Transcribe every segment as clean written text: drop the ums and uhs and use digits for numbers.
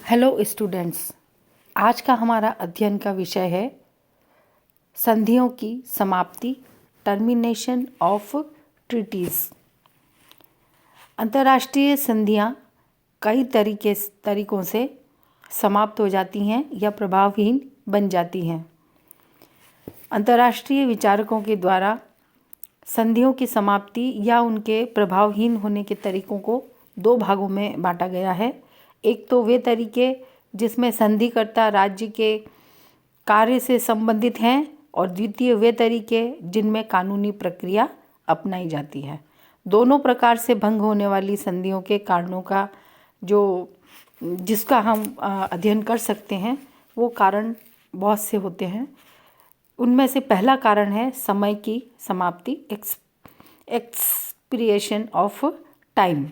Hello students, आज का हमारा अध्ययन का विषय है संधियों की समाप्ति, टर्मिनेशन ऑफ ट्रीटीज। अंतर्राष्ट्रीय संधियां कई तरीकों से समाप्त हो जाती हैं या प्रभावहीन बन जाती हैं। अंतर्राष्ट्रीय विचारकों के द्वारा संधियों की समाप्ति या उनके प्रभावहीन होने के तरीकों को दो भागों में बांटा गया है। एक तो वे तरीके जिसमें संधिकर्ता राज्य के कार्य से संबंधित हैं और द्वितीय वे तरीके जिनमें कानूनी प्रक्रिया अपनाई जाती है। दोनों प्रकार से भंग होने वाली संधियों के कारणों का जिसका हम अध्ययन कर सकते हैं वो कारण बहुत से होते हैं। उनमें से पहला कारण है समय की समाप्ति, एक्सपिरेशन ऑफ टाइम।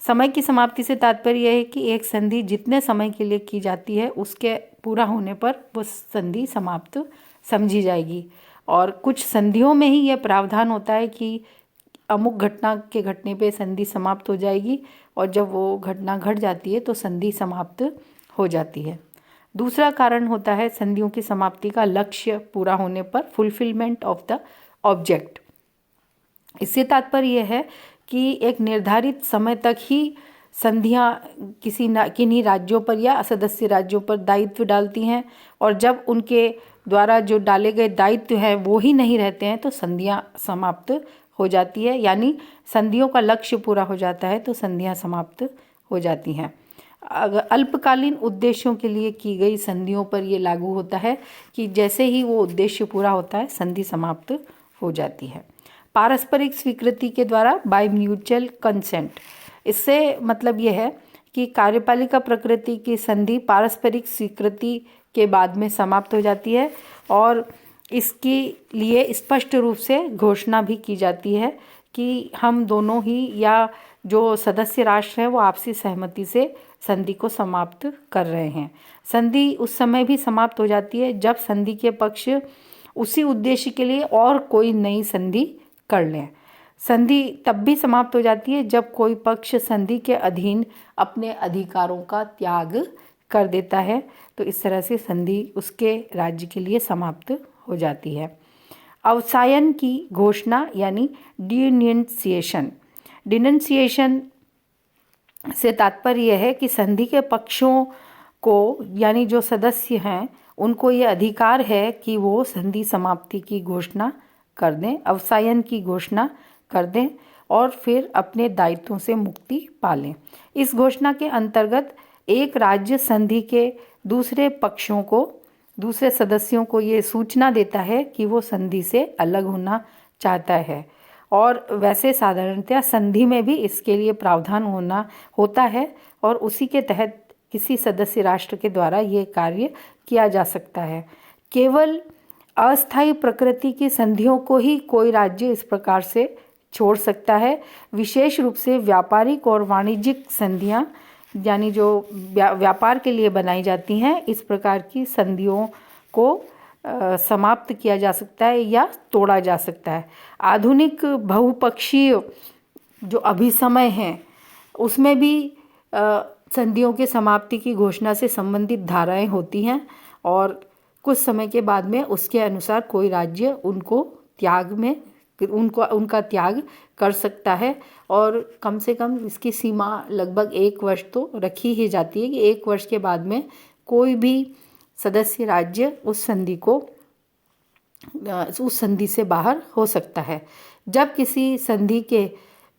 समय की समाप्ति से तात्पर्य यह है कि एक संधि जितने समय के लिए की जाती है उसके पूरा होने पर वो संधि समाप्त समझी जाएगी। और कुछ संधियों में ही यह प्रावधान होता है कि अमुक घटना के घटने पे संधि समाप्त हो जाएगी और जब वो घटना घट जाती है तो संधि समाप्त हो जाती है। दूसरा कारण होता है संधियों की समाप्ति का लक्ष्य पूरा होने पर, फुलफिलमेंट ऑफ द ऑब्जेक्ट। इससे तात्पर्य यह है कि एक निर्धारित समय तक ही संधियां किन्हीं राज्यों पर या सदस्य राज्यों पर दायित्व डालती हैं और जब उनके द्वारा जो डाले गए दायित्व हैं वो ही नहीं रहते हैं तो संधियां समाप्त हो जाती है। यानी संधियों का लक्ष्य पूरा हो जाता है तो संधियां समाप्त हो जाती हैं। अगर अल्पकालीन उद्देश्यों के लिए की गई संधियों पर ये लागू होता है कि जैसे ही वो उद्देश्य पूरा होता है संधि समाप्त हो जाती है। पारस्परिक स्वीकृति के द्वारा, बाय म्यूचुअल कंसेंट। इससे मतलब यह है कि कार्यपालिका प्रकृति की संधि पारस्परिक स्वीकृति के बाद में समाप्त हो जाती है और इसके लिए स्पष्ट रूप से घोषणा भी की जाती है कि हम दोनों ही या जो सदस्य राष्ट्र हैं वो आपसी सहमति से संधि को समाप्त कर रहे हैं। संधि उस समय भी समाप्त हो जाती है जब संधि के पक्ष उसी उद्देश्य के लिए और कोई नई संधि कर लें। संधि तब भी समाप्त हो जाती है जब कोई पक्ष संधि के अधीन अपने अधिकारों का त्याग कर देता है, तो इस तरह से संधि उसके राज्य के लिए समाप्त हो जाती है। अवसायन की घोषणा यानी डिनंसिएशन। डिनंसिएशन से तात्पर्य यह है कि संधि के पक्षों को यानी जो सदस्य हैं उनको ये अधिकार है कि वो संधि समाप्ति की घोषणा कर दें, अवसायन की घोषणा कर दें और फिर अपने दायित्वों से मुक्ति पा लें। इस घोषणा के अंतर्गत एक राज्य संधि के दूसरे सदस्यों को ये सूचना देता है कि वो संधि से अलग होना चाहता है और वैसे साधारणतया संधि में भी इसके लिए प्रावधान होता है और उसी के तहत किसी सदस्य राष्ट्र के द्वारा ये कार्य किया जा सकता है। केवल अस्थायी प्रकृति की संधियों को ही कोई राज्य इस प्रकार से छोड़ सकता है। विशेष रूप से व्यापारिक और वाणिज्यिक संधियां यानी जो व्यापार के लिए बनाई जाती हैं, इस प्रकार की संधियों को समाप्त किया जा सकता है या तोड़ा जा सकता है। आधुनिक बहुपक्षीय जो अभिसमय हैं उसमें भी संधियों के समाप्ति की घोषणा से संबंधित धाराएं होती हैं और कुछ समय के बाद में उसके अनुसार कोई राज्य उनका त्याग कर सकता है और कम से कम इसकी सीमा लगभग 1 वर्ष तो रखी ही जाती है कि 1 वर्ष के बाद में कोई भी सदस्य राज्य उस संधि से बाहर हो सकता है। जब किसी संधि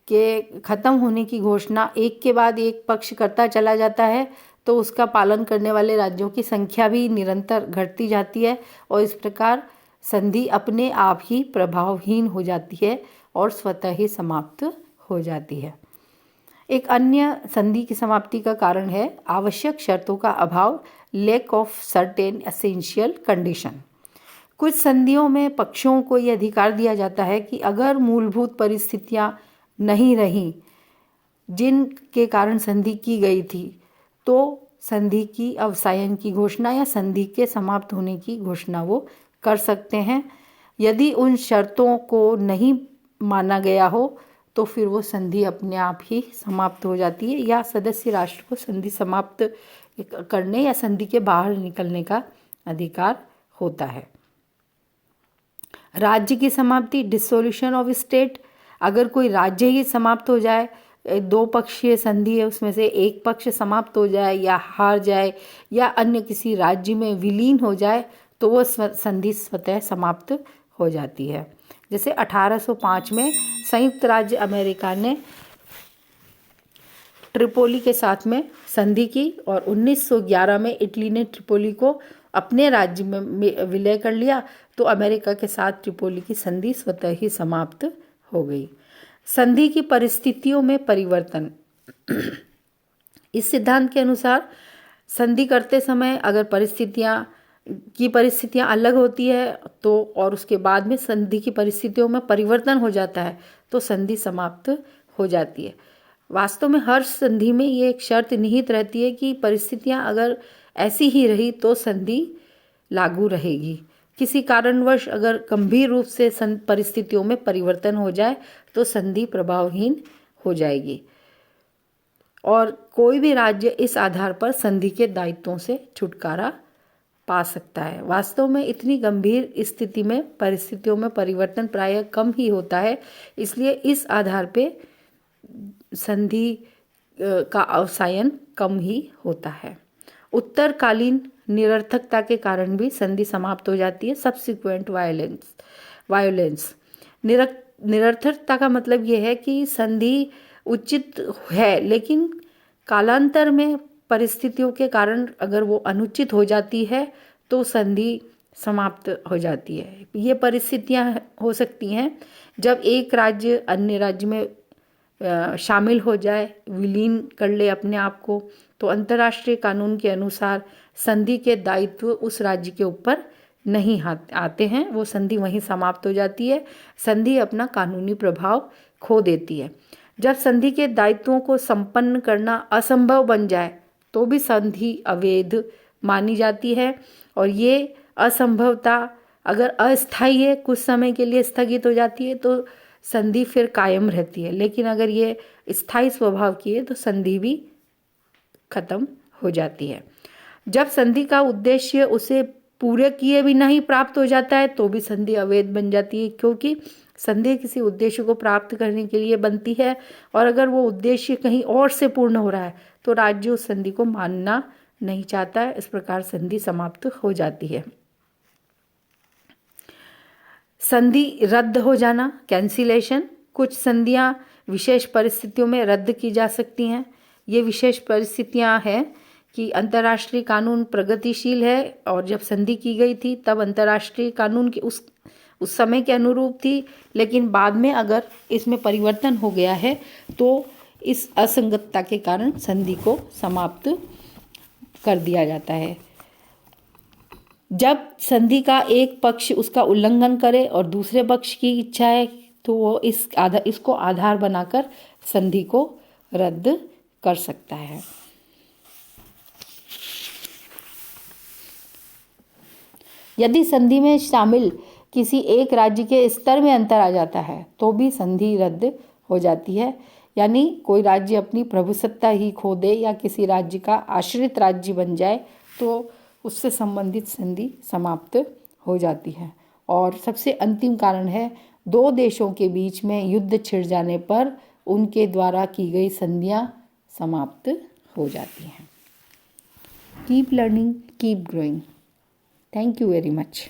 के खत्म होने की घोषणा एक के बाद एक पक्ष करता चला जाता है तो उसका पालन करने वाले राज्यों की संख्या भी निरंतर घटती जाती है और इस प्रकार संधि अपने आप ही प्रभावहीन हो जाती है और स्वतः ही समाप्त हो जाती है। एक अन्य संधि की समाप्ति का कारण है आवश्यक शर्तों का अभाव, lack of certain essential condition. कुछ संधियों में पक्षों को यह अधिकार दिया जाता है कि अगर मूलभूत परिस्थितियां नहीं रहीं जिनके कारण संधि की गई थी तो संधि की अवसायन की घोषणा या संधि के समाप्त होने की घोषणा वो कर सकते हैं। यदि उन शर्तों को नहीं माना गया हो तो फिर वो संधि अपने आप ही समाप्त हो जाती है या सदस्य राष्ट्र को संधि समाप्त करने या संधि के बाहर निकलने का अधिकार होता है। राज्य की समाप्ति, डिसोल्यूशन ऑफ स्टेट। अगर कोई राज्य ही समाप्त हो जाए, दो पक्षीय संधि है, उसमें से एक पक्ष समाप्त हो जाए या हार जाए या अन्य किसी राज्य में विलीन हो जाए, तो वो संधि स्वतः समाप्त हो जाती है। जैसे 1805 में संयुक्त राज्य अमेरिका ने ट्रिपोली के साथ में संधि की और 1911 में इटली ने ट्रिपोली को अपने राज्य में विलय कर लिया, तो अमेरिका के साथ ट्रिपोली की संधि स्वतः ही समाप्त हो गई। संधि की परिस्थितियों में परिवर्तन। इस सिद्धांत के अनुसार संधि करते समय अगर परिस्थितियां अलग होती है तो और उसके बाद में संधि की परिस्थितियों में परिवर्तन हो जाता है तो संधि समाप्त हो जाती है। वास्तव में हर संधि में ये एक शर्त निहित रहती है कि परिस्थितियां अगर ऐसी ही रही तो संधि लागू रहेगी। किसी कारणवश अगर गंभीर रूप से परिस्थितियों में परिवर्तन हो जाए तो संधि प्रभावहीन हो जाएगी और कोई भी राज्य इस आधार पर संधि के दायित्वों से छुटकारा पा सकता है। वास्तव में इतनी गंभीर स्थिति में परिस्थितियों में परिवर्तन प्रायः कम ही होता है, इसलिए इस आधार पे संधि का अवसायन कम ही होता है। उत्तरकालीन निरर्थकता के कारण भी संधि समाप्त हो जाती है। Subsequent violence. निरर्थकता का मतलब यह है कि संधि उचित है लेकिन कालांतर में परिस्थितियों के कारण अगर वो अनुचित हो जाती है तो संधि समाप्त हो जाती है। ये परिस्थितियां हो सकती हैं जब एक राज्य अन्य राज्य में शामिल हो जाए, विलीन कर ले अपने आप को, तो अंतर्राष्ट्रीय कानून के अनुसार संधि के दायित्व उस राज्य के ऊपर नहीं आते हैं, वो संधि वहीं समाप्त हो जाती है। संधि अपना कानूनी प्रभाव खो देती है। जब संधि के दायित्वों को संपन्न करना असंभव बन जाए तो भी संधि अवैध मानी जाती है और ये असंभवता अगर अस्थायी है, कुछ समय के लिए स्थगित हो जाती है तो संधि फिर कायम रहती है, लेकिन अगर ये स्थायी स्वभाव की है तो संधि भी खत्म हो जाती है। जब संधि का उद्देश्य उसे पूरे किए बिना ही प्राप्त हो जाता है तो भी संधि अवैध बन जाती है, क्योंकि संधि किसी उद्देश्य को प्राप्त करने के लिए बनती है और अगर वो उद्देश्य कहीं और से पूर्ण हो रहा है तो राज्य उस संधि को मानना नहीं चाहता है। इस प्रकार संधि समाप्त हो जाती है। संधि रद्द हो जाना, कैंसिलेशन। कुछ संधियां विशेष परिस्थितियों में रद्द की जा सकती हैं। ये विशेष परिस्थितियां हैं कि अंतर्राष्ट्रीय कानून प्रगतिशील है और जब संधि की गई थी तब अंतर्राष्ट्रीय कानून की उस समय के अनुरूप थी, लेकिन बाद में अगर इसमें परिवर्तन हो गया है तो इस असंगतता के कारण संधि को समाप्त कर दिया जाता है। जब संधि का एक पक्ष उसका उल्लंघन करे और दूसरे पक्ष की इच्छा है तो वो इसको आधार बनाकर संधि को रद्द कर सकता है। यदि संधि में शामिल किसी एक राज्य के स्तर में अंतर आ जाता है तो भी संधि रद्द हो जाती है। यानी कोई राज्य अपनी प्रभुसत्ता ही खो दे या किसी राज्य का आश्रित राज्य बन जाए तो उससे संबंधित संधि समाप्त हो जाती है। और सबसे अंतिम कारण है, दो देशों के बीच में युद्ध छिड़ जाने पर उनके द्वारा की गई संधियां समाप्त हो जाती हैं। Keep learning, keep growing. Thank you very much.